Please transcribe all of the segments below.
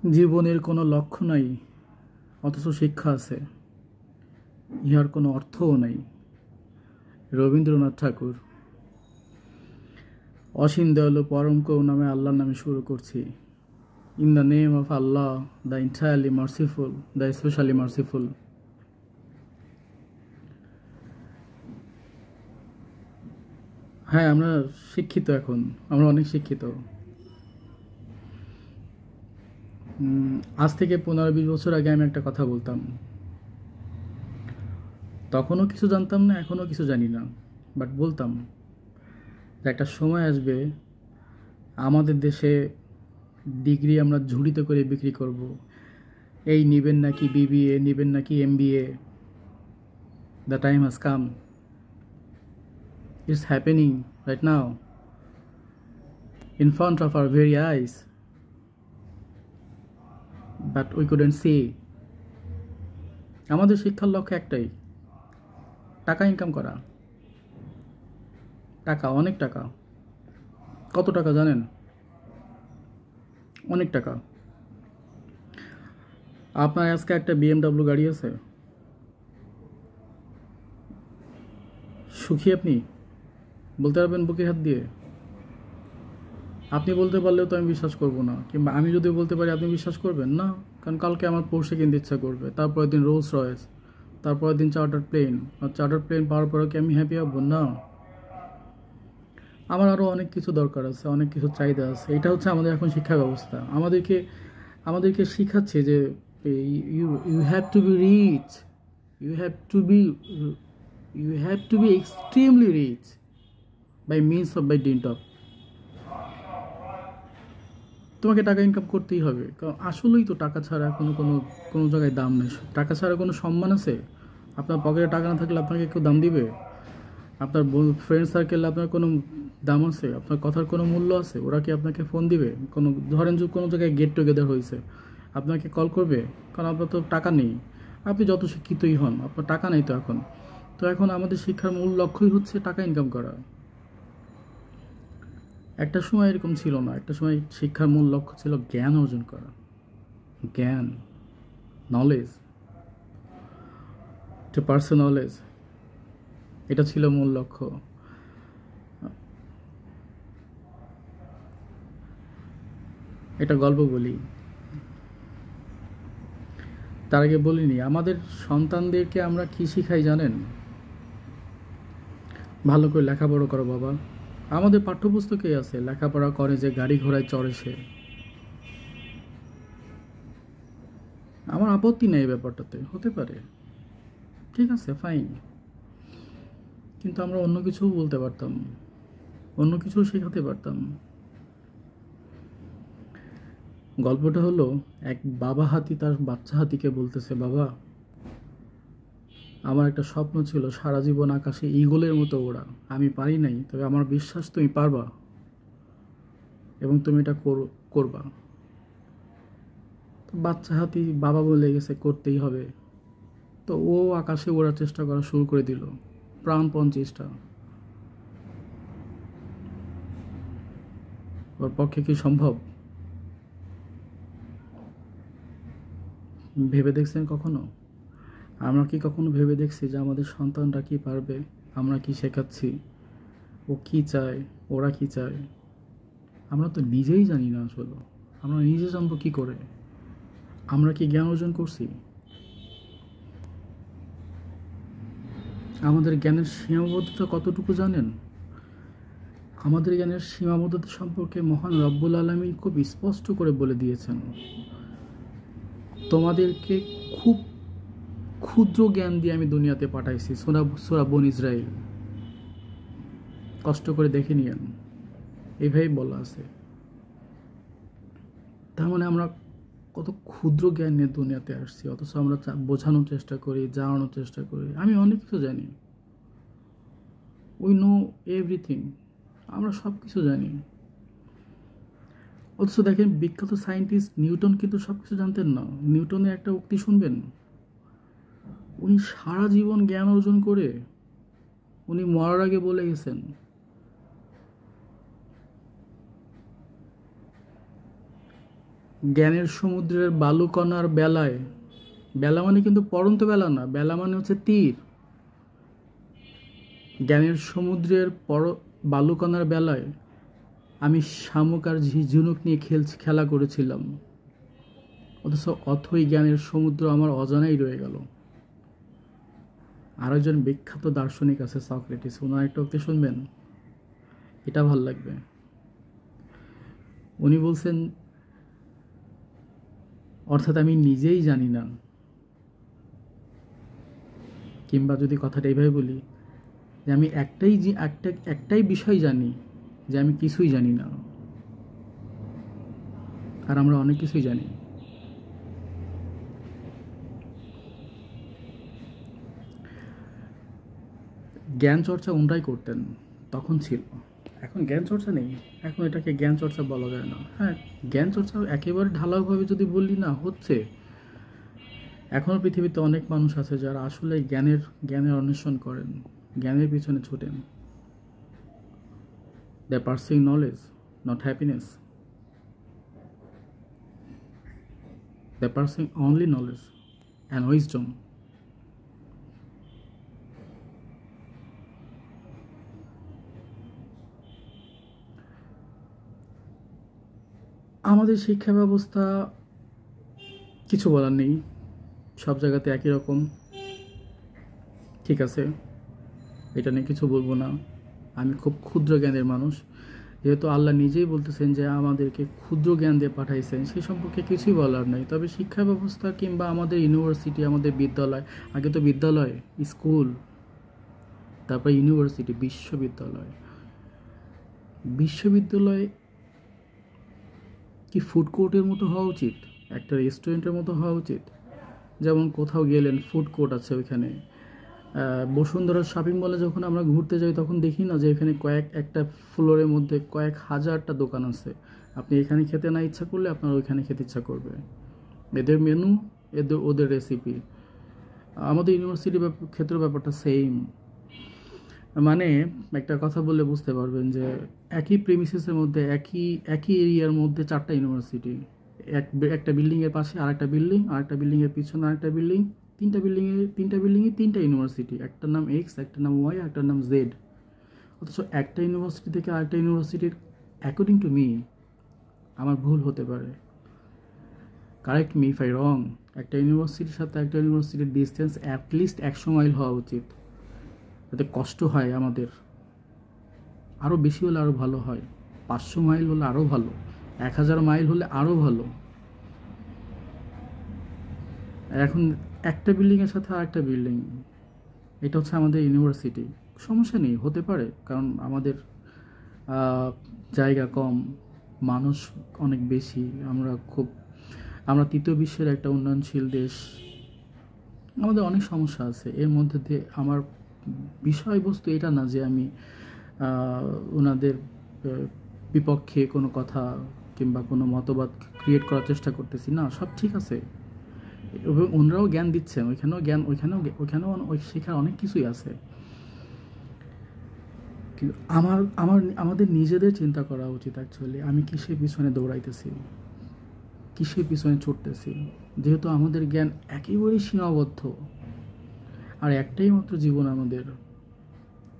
জীবনের কোনো লক্ষ্য নাই, অথচ শিক্ষা আছে। ইহার কোনো অর্থও নাই। রবীন্দ্রনাথ ঠাকুর। অসীম দয়ালু পরম করুণাময় আল্লাহর নামে শুরু করছি। In the name of Allah, the entirely merciful, the specially merciful. হ্যাঁ, আমরা শিক্ষিত এখন, আমরা অনেক শিক্ষিত। আজ থেকে 15-20 বছর আগে আমি একটা কথা বলতাম, তখনও কিছু জানতাম না, এখনও কিছু জানি না, বাট বলতাম যে একটা সময় আসবে আমাদের দেশে ডিগ্রি আমরা ঝুড়িতে করে বিক্রি করব। এই নেবেন নাকি বিবিএ, নেবেন নাকি MBA. The time has come, it's happening right now in front of our very eyes, but we couldn't see. আমাদের শিক্ষার লক্ষ্য একটাই, টাকা ইনকাম করা। টাকা, অনেক টাকা। কত টাকা জানেন? অনেক টাকা। আপনার আজকে একটা বিএমডাব্লিউ গাড়ি আছে, সুখী আপনি? বলতে পারবেন বুকে হাত দিয়ে? আপনি বলতে পারলেও তো আমি বিশ্বাস করব না, কিংবা আমি যদি বলতে পারি আপনি বিশ্বাস করবেন না। কারণ কালকে আমার পোর্শে কিনতে ইচ্ছা করবে, তারপরের দিন রোলস রয়েস, তারপরের দিন চার্টার প্লেন। আর চার্টার প্লেন পাওয়ার পরে কি আমি হ্যাপি হব না? আমার আরও অনেক কিছু দরকার আছে, অনেক কিছু চাহিদা আছে। এটা হচ্ছে আমাদের এখন শিক্ষা ব্যবস্থা। আমাদেরকে শিখাচ্ছে যে you you have to be rich, you have to be you have to be extremely rich by means of by dint of. তোমাকে টাকা ইনকাম করতেই হবে, কারণ আসলেই তো টাকা ছাড়া কোনো কোনো কোনো জায়গায় দাম নেই। টাকা ছাড়া কোনো সম্মান আছে? আপনার পকেটে টাকা না থাকলে আপনাকে কেউ দাম দিবে? আপনার ফ্রেন্ড সার্কেলে আপনার কোনো দাম আছে? আপনার কথার কোনো মূল্য আছে? ওরা কি আপনাকে ফোন দিবে? কোনো ধরেন যে কোনো জায়গায় গেট টুগেদার হয়েছে, আপনাকে কল করবে? কারণ আপনার তো টাকা নেই। আপনি যত শিক্ষিতই হন, আপনার টাকা নেই তো এখন। তো এখন আমাদের শিক্ষার মূল লক্ষ্যই হচ্ছে টাকা ইনকাম করা। একটা সময় এরকম ছিল না। একটা সময় শিক্ষার মূল লক্ষ্য ছিল জ্ঞান অর্জন করা। জ্ঞান, নলেজ, টু পার্সন নলেজ, এটা ছিল মূল লক্ষ্য। এটা গল্প বলি, তার আগে বলিনি আমাদের সন্তানদেরকে আমরা কী শিখাই জানেন? ভালো করে লেখাপড়া করো বাবা। আমাদের পাঠ্যপুস্তকেই আছে, লেখাপড়া করে যে গাড়ি ঘোড়ায় চড়ে সে। আমার আপত্তি নেই ব্যাপারটাতে, হতে পারে, ঠিক আছে, ফাইন। কিন্তু আমরা অন্য কিছুও বলতে পারতাম, অন্য কিছুও শেখাতে পারতাম। গল্পটা হলো, এক বাবা হাতি তার বাচ্চা হাতিকে বলতেছে, বাবা, আমার একটা স্বপ্ন ছিল সারা জীবন আকাশে ঈগলের মতো ওড়া। আমি পারি নাই, তবে আমার বিশ্বাস তুমি পারবা এবং তুমি এটা করবা। তো বাচ্চা হাতি বাবা বলে গেছে করতেই হবে। তো ও আকাশে ওড়ার চেষ্টা করা শুরু করে দিল, প্রাণপণ চেষ্টা। ওর পক্ষে কি সম্ভব? ভেবে দেখছেন কখনো? আমরা কি কখনো ভেবে দেখছি যে আমাদের সন্তানরা কি পারবে? আমরা কি শেখাচ্ছি? ও কি চায়, ওরা কি চায়? আমরা তো নিজেই জানি না আসলে। আমরা নিজে জানবো কি করে? আমরা কি জ্ঞান অর্জন করছি? আমাদের জ্ঞানের সীমাবদ্ধতা কতটুকু জানেন? আমাদের জ্ঞানের সীমাবদ্ধতা সম্পর্কে মহান রব্বুল আলামিন খুব স্পষ্ট করে বলে দিয়েছেন, তোমাদেরকে খুব ক্ষুদ্র জ্ঞান দিয়ে আমি দুনিয়াতে পাঠাইছি। সূরা বনী ইসরাইল, কষ্ট করে দেখে নিয়েন, এইভাবেই বলা আছে। তার মানে আমরা কত ক্ষুদ্র জ্ঞান নিয়ে দুনিয়াতে আসছি, অথচ আমরা বোঝানোর চেষ্টা করি, জানানোর চেষ্টা করি আমি অনেক কিছু জানি। উই নো এভরিথিং, আমরা সব কিছু জানি। অথচ দেখেন, বিখ্যাত সায়েন্টিস্ট নিউটন কিন্তু সব কিছু জানতেন না। নিউটনের একটা উক্তি শুনবেন, উনি সারা জীবন জ্ঞান অর্জন করে উনি মরার আগে বলে গেছেন, জ্ঞানের সমুদ্রের বালুকণার বেলায়, বেলা মানে কিন্তু পড়ন্ত বেলা না, বেলা মানে হচ্ছে তীর। জ্ঞানের সমুদ্রের বালুকণার বেলায় আমি শামুক আর ঝিনুক নিয়ে খেলা করেছিলাম, অথচ অথই জ্ঞানের সমুদ্র আমার অজানাই রয়ে গেল। আর একজন বিখ্যাত দার্শনিক আছে সক্রেটিস, ওনার একটা উক্তি শুনবেন, এটা ভাল লাগবে। উনি বলছেন, অর্থাৎ আমি নিজেই জানি না, কিংবা যদি কথাটা এইভাবে বলি যে আমি একটাই বিষয় জানি, যে আমি কিছুই জানি না। আর আমরা অনেক কিছুই জানি। জ্ঞান চর্চা ওনরাই করতেন, তখন ছিল। এখন জ্ঞান চর্চা নেই, এখন এটাকে জ্ঞান চর্চা বলা যায় না। হ্যাঁ, জ্ঞান চর্চা একেবারে ঢালাওভাবে যদি বললি না, হচ্ছে। এখনও পৃথিবীতে অনেক মানুষ আছে যারা আসলে জ্ঞানের অন্বেষণ করেন, জ্ঞানের পিছনে ছোটেন। They are pursuing knowledge, not happiness. They are pursuing only knowledge and wisdom. আমাদের শিক্ষা ব্যবস্থা কিছু বলার নেই, সব জায়গাতে একই রকম। ঠিক আছে, এটা নিয়ে কিছু বলবো না। আমি খুব ক্ষুদ্র জ্ঞানের মানুষ, যেহেতু আল্লাহ নিজেই বলতেছেন যে আমাদেরকে ক্ষুদ্র জ্ঞান দিয়ে পাঠাইছেন, সেই সম্পর্কে কিছুই বলার নেই। তবে শিক্ষা ব্যবস্থা কিংবা আমাদের ইউনিভার্সিটি, আমাদের বিদ্যালয়, আগে তো বিদ্যালয়, স্কুল, তারপর ইউনিভার্সিটি, বিশ্ববিদ্যালয় কি ফুড কোর্টের মতো হওয়া উচিত, একটা রেস্টুরেন্টের মতো হওয়া উচিত। যেমন কোথাও গেলেন, ফুড কোর্ট আছে ওইখানে। বসুন্ধরা শপিং মলে যখন আমরা ঘুরতে যাই, তখন দেখি না যে এখানে একটা ফ্লোরের মধ্যে কয়েক হাজারটা দোকান আছে। আপনি এখানে খেতে না ইচ্ছা করলে আপনার ওইখানে খেতে ইচ্ছা করবে। এদের মেনু, ওদের রেসিপি। আমাদের ইউনিভার্সিটির ক্ষেত্রে ব্যাপারটা সেম। মানে একটা কথা বললে বুঝতে পারবেন যে একই প্রেমিসেসের মধ্যে, একই এরিয়ার মধ্যে 4টা ইউনিভার্সিটি। একটা বিল্ডিংয়ের পাশে আরেকটা বিল্ডিং, আরেকটা বিল্ডিংয়ের পিছনে আরেকটা বিল্ডিং, তিনটা বিল্ডিংয়ে 3টা ইউনিভার্সিটি। একটার নাম এক্স, একটার নাম ওয়াই, একটার নাম জেড। অথচ একটা ইউনিভার্সিটি থেকে আরেকটা ইউনিভার্সিটির, অ্যাকর্ডিং টু মি, আমার ভুল হতে পারে, কারেক্ট মি ইফ আই রং, একটা ইউনিভার্সিটির সাথে একটা ইউনিভার্সিটির ডিস্টেন্স অ্যাটলিস্ট 100 মাইল হওয়া উচিত, যাতে কষ্ট হয় আমাদের। আরও বেশি হলে আরও ভালো হয়, 500 মাইল হলে আরও ভালো, 1000 মাইল হলে আরও ভালো। এখন একটা বিল্ডিংয়ের সাথে আরেকটা বিল্ডিং, এটা হচ্ছে আমাদের ইউনিভার্সিটি। সমস্যা নেই, হতে পারে, কারণ আমাদের জায়গা কম, মানুষ অনেক বেশি, আমরা তৃতীয় বিশ্বের একটা উন্নয়নশীল দেশ। আমাদের অনেক সমস্যা আছে। এর মধ্যে দিয়ে আমার বিষয়বস্তু এটা না যে আমি ওনাদের বিপক্ষে কোনো কথা কিংবা কোনো মতবাদ ক্রিয়েট করার চেষ্টা করতেছি না, সব ঠিক আছে। এবং ওনারাও জ্ঞান দিচ্ছেন, ওইখানেও শেখার অনেক কিছুই আছে। কিন্তু আমাদের নিজেদের চিন্তা করা উচিত অ্যাকচুয়ালি, আমি কিসের পিছনে দৌড়াইতেছি, কিসের পিছনে ছুটতেছি। যেহেতু আমাদের জ্ঞান একেবারেই সীমাবদ্ধ, আর একটাই মাত্র জীবন আমাদের,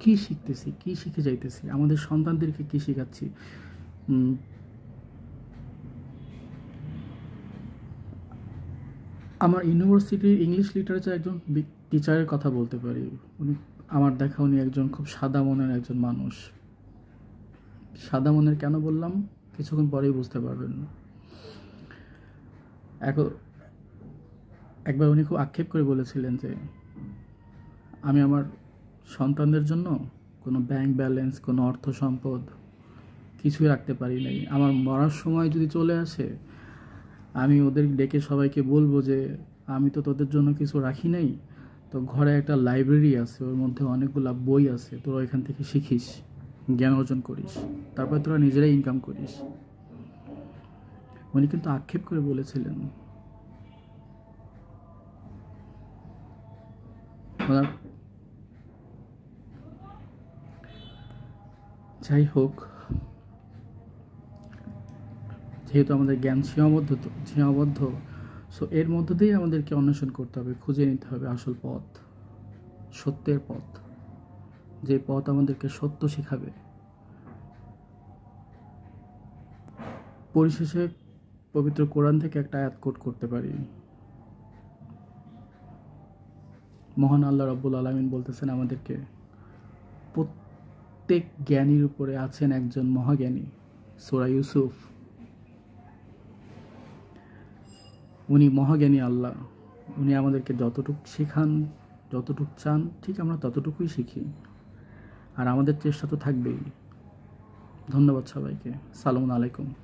কি শিখতেছি, কি শিখে যাইতেছি, আমাদের সন্তানদেরকে কি শেখাচ্ছি। আমার ইউনিভার্সিটির ইংলিশ লিটারেচার একজন টিচারের কথা বলতে পারি। আমার দেখা উনি একজন খুব সাদা মনের একজন মানুষ। সাদা মনের কেন বললাম, কিছুক্ষণ পরেই বুঝতে পারবেন। একবার উনি খুব আক্ষেপ করে বলেছিলেন যে আমি আমার সন্তানদের জন্য কোনো ব্যাংক ব্যালেন্স, কোনো অর্থ সম্পদ কিছুই রাখতে পারি নাই। আমার মরার সময় যদি চলে আসে, আমি ওদের ডেকে সবাইকে বলবো যে আমি তো তোদের জন্য কিছু রাখি নাই, তো ঘরে একটা লাইব্রেরি আছে, ওর মধ্যে অনেকগুলো বই আছে, তোরা এখান থেকে শিখিস, জ্ঞান অর্জন করিস, তারপর তোরা নিজেরাই ইনকাম করিস। উনি কিন্তু আক্ষেপ করে বলেছিলেন। যাই হোক, যেহেতু আমাদের জ্ঞান সীমাবদ্ধ, সো এর মধ্য দিয়েই আমাদেরকে অন্বেষণ করতে হবে, খুঁজে নিতে হবে আসল পথ, সত্যের পথ, যে পথ আমাদেরকে সত্য শেখাবে। পরিশেষে পবিত্র কোরআন থেকে একটা আয়াত কোট করতে পারি। মহান আল্লাহ রাব্বুল আলামিন বলতেছেন আমাদেরকে, প্রত্যেক জ্ঞানীর উপরে আছেন একজন মহাজ্ঞানী। সূরা ইউসুফ। উনি মহাজ্ঞানী আল্লাহ। উনি আমাদেরকে যতটুকু শেখান, যতটুকু চান, ঠিক আমরা ততটুকুই শিখি। আর আমাদের চেষ্টা তো থাকবেই। ধন্যবাদ সবাইকে। সালামু আলাইকুম।